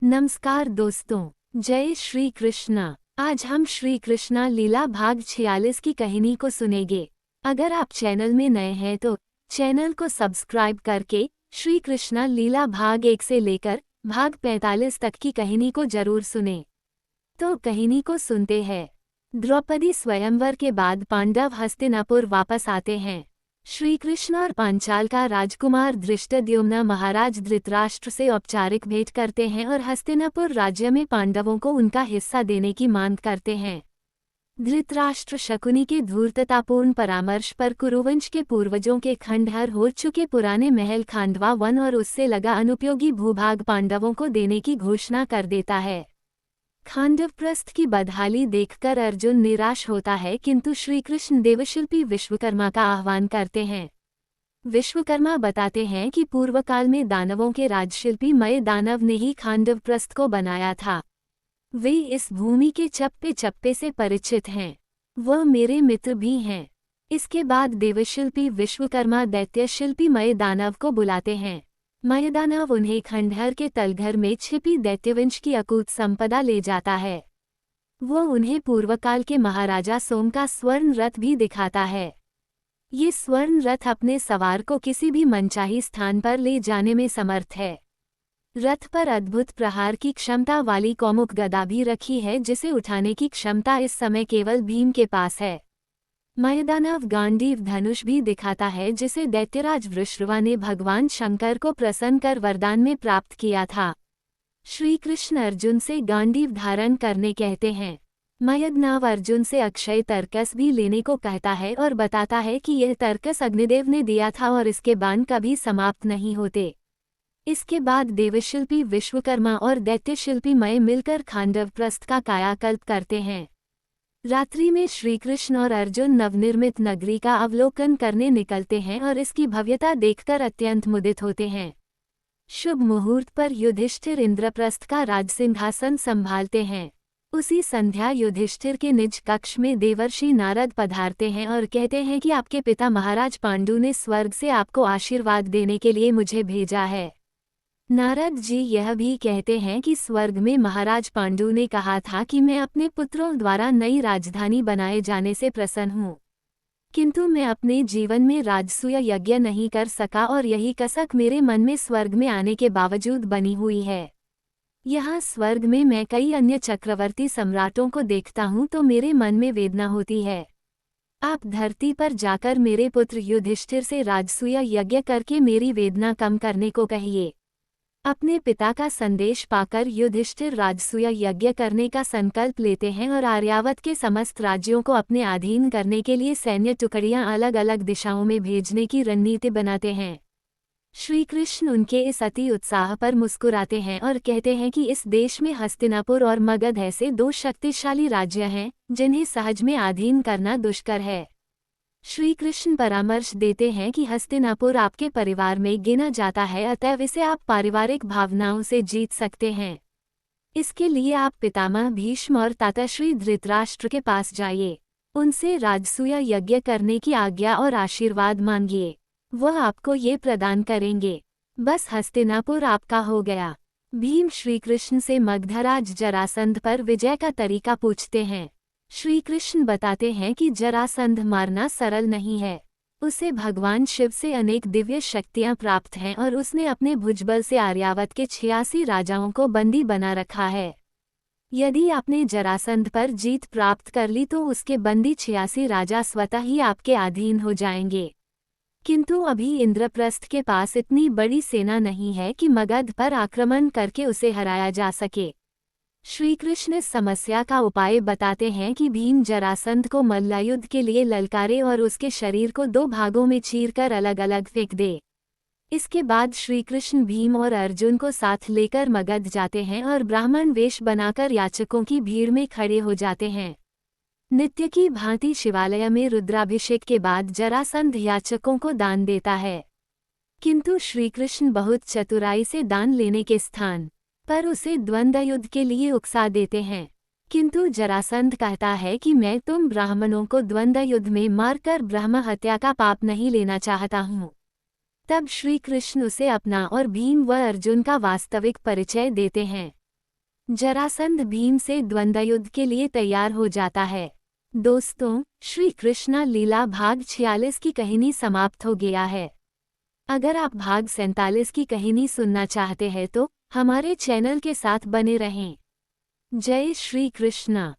नमस्कार दोस्तों, जय श्री कृष्णा। आज हम श्री कृष्णा लीला भाग 46 की कहानी को सुनेंगे। अगर आप चैनल में नए हैं तो चैनल को सब्सक्राइब करके श्री कृष्णा लीला भाग 1 से लेकर भाग 45 तक की कहानी को जरूर सुनें। तो कहानी को सुनते हैं। द्रौपदी स्वयंवर के बाद पांडव हस्तिनापुर वापस आते हैं। श्री कृष्ण और पांचाल का राजकुमार धृष्टद्युम्न महाराज धृतराष्ट्र से औपचारिक भेंट करते हैं और हस्तिनापुर राज्य में पांडवों को उनका हिस्सा देने की मांग करते हैं। धृतराष्ट्र शकुनी के धूर्ततापूर्ण परामर्श पर कुरुवंश के पूर्वजों के खंडहर हो चुके पुराने महल खांडवा वन और उससे लगा अनुपयोगी भूभाग पांडवों को देने की घोषणा कर देता है। खांडवप्रस्थ की बदहाली देखकर अर्जुन निराश होता है, किंतु श्रीकृष्ण देवशिल्पी विश्वकर्मा का आह्वान करते हैं। विश्वकर्मा बताते हैं कि पूर्वकाल में दानवों के राजशिल्पी मय दानव ने ही खांडवप्रस्थ को बनाया था। वे इस भूमि के चप्पे चप्पे से परिचित हैं। वह मेरे मित्र भी हैं। इसके बाद देवशिल्पी विश्वकर्मा दैत्यशिल्पी मय दानव को बुलाते हैं। मयदानव उन्हें खंडहर के तलघर में छिपी दैत्यवंश की अकूत संपदा ले जाता है। वो उन्हें पूर्वकाल के महाराजा सोम का स्वर्ण रथ भी दिखाता है। ये स्वर्ण रथ अपने सवार को किसी भी मनचाही स्थान पर ले जाने में समर्थ है। रथ पर अद्भुत प्रहार की क्षमता वाली कौमुक गदा भी रखी है, जिसे उठाने की क्षमता इस समय केवल भीम के पास है। मयदानव गांडीव धनुष भी दिखाता है, जिसे दैत्यराज वृषरवा ने भगवान शंकर को प्रसन्न कर वरदान में प्राप्त किया था। श्री कृष्ण अर्जुन से गांडीव धारण करने कहते हैं। मयदानव अर्जुन से अक्षय तर्कस भी लेने को कहता है और बताता है कि यह तर्कस अग्निदेव ने दिया था और इसके बाण कभी समाप्त नहीं होते। इसके बाद देवशिल्पी विश्वकर्मा और दैत्यशिल्पी मय मिलकर खांडवप्रस्थ का कायाकल्प करते हैं। रात्रि में श्रीकृष्ण और अर्जुन नवनिर्मित नगरी का अवलोकन करने निकलते हैं और इसकी भव्यता देखकर अत्यंत मुदित होते हैं। शुभ मुहूर्त पर युधिष्ठिर इंद्रप्रस्थ का राजसिंहासन संभालते हैं। उसी संध्या युधिष्ठिर के निज कक्ष में देवर्षि नारद पधारते हैं और कहते हैं कि आपके पिता महाराज पांडु ने स्वर्ग से आपको आशीर्वाद देने के लिए मुझे भेजा है। नारद जी यह भी कहते हैं कि स्वर्ग में महाराज पांडु ने कहा था कि मैं अपने पुत्रों द्वारा नई राजधानी बनाए जाने से प्रसन्न हूँ, किंतु मैं अपने जीवन में राजसूय यज्ञ नहीं कर सका और यही कसक मेरे मन में स्वर्ग में आने के बावजूद बनी हुई है। यहाँ स्वर्ग में मैं कई अन्य चक्रवर्ती सम्राटों को देखता हूँ तो मेरे मन में वेदना होती है। आप धरती पर जाकर मेरे पुत्र युधिष्ठिर से राजसूय यज्ञ करके मेरी वेदना कम करने को कहिए। अपने पिता का संदेश पाकर युधिष्ठिर राजसूय यज्ञ करने का संकल्प लेते हैं और आर्यावत के समस्त राज्यों को अपने अधीन करने के लिए सैन्य टुकड़ियां अलग अलग दिशाओं में भेजने की रणनीति बनाते हैं। श्री कृष्ण उनके इस अति उत्साह पर मुस्कुराते हैं और कहते हैं कि इस देश में हस्तिनापुर और मगध ऐसे दो शक्तिशाली राज्य हैं जिन्हें सहज में अधीन करना दुष्कर है। श्री कृष्ण परामर्श देते हैं कि हस्तिनापुर आपके परिवार में गिना जाता है, अतएव इसे आप पारिवारिक भावनाओं से जीत सकते हैं। इसके लिए आप पितामह भीष्म और ताताश्री धृतराष्ट्र के पास जाइए। उनसे राजसूय यज्ञ करने की आज्ञा और आशीर्वाद मांगिए। वह आपको ये प्रदान करेंगे। बस हस्तिनापुर आपका हो गया। भीम श्री कृष्ण से मगधराज जरासंध पर विजय का तरीका पूछते हैं। श्री कृष्ण बताते हैं कि जरासंध मारना सरल नहीं है। उसे भगवान शिव से अनेक दिव्य शक्तियां प्राप्त हैं और उसने अपने भुजबल से आर्यावत के 86 राजाओं को बंदी बना रखा है। यदि आपने जरासंध पर जीत प्राप्त कर ली तो उसके बंदी 86 राजा स्वतः ही आपके अधीन हो जाएंगे। किंतु अभी इंद्रप्रस्थ के पास इतनी बड़ी सेना नहीं है कि मगध पर आक्रमण करके उसे हराया जा सके। श्री कृष्ण इस समस्या का उपाय बताते हैं कि भीम जरासंध को मल्लयुद्ध के लिए ललकारे और उसके शरीर को 2 भागों में चीरकर अलग अलग फेंक दे। इसके बाद श्री कृष्ण भीम और अर्जुन को साथ लेकर मगध जाते हैं और ब्राह्मण वेश बनाकर याचकों की भीड़ में खड़े हो जाते हैं। नित्य की भांति शिवालय में रुद्राभिषेक के बाद जरासंध याचकों को दान देता है, किंतु श्री कृष्ण बहुत चतुराई से दान लेने के स्थान पर उसे द्वंद्व युद्ध के लिए उकसा देते हैं। किंतु जरासंध कहता है कि मैं तुम ब्राह्मणों को द्वंद्व युद्ध में मारकर ब्रह्म हत्या का पाप नहीं लेना चाहता हूँ। तब श्री कृष्ण उसे अपना और भीम व अर्जुन का वास्तविक परिचय देते हैं। जरासंध भीम से द्वंद्वयुद्ध के लिए तैयार हो जाता है। दोस्तों, श्री कृष्णा लीला भाग 46 की कहानी समाप्त हो गया है। अगर आप भाग 47 की कहानी सुनना चाहते हैं तो हमारे चैनल के साथ बने रहें। जय श्री कृष्णा।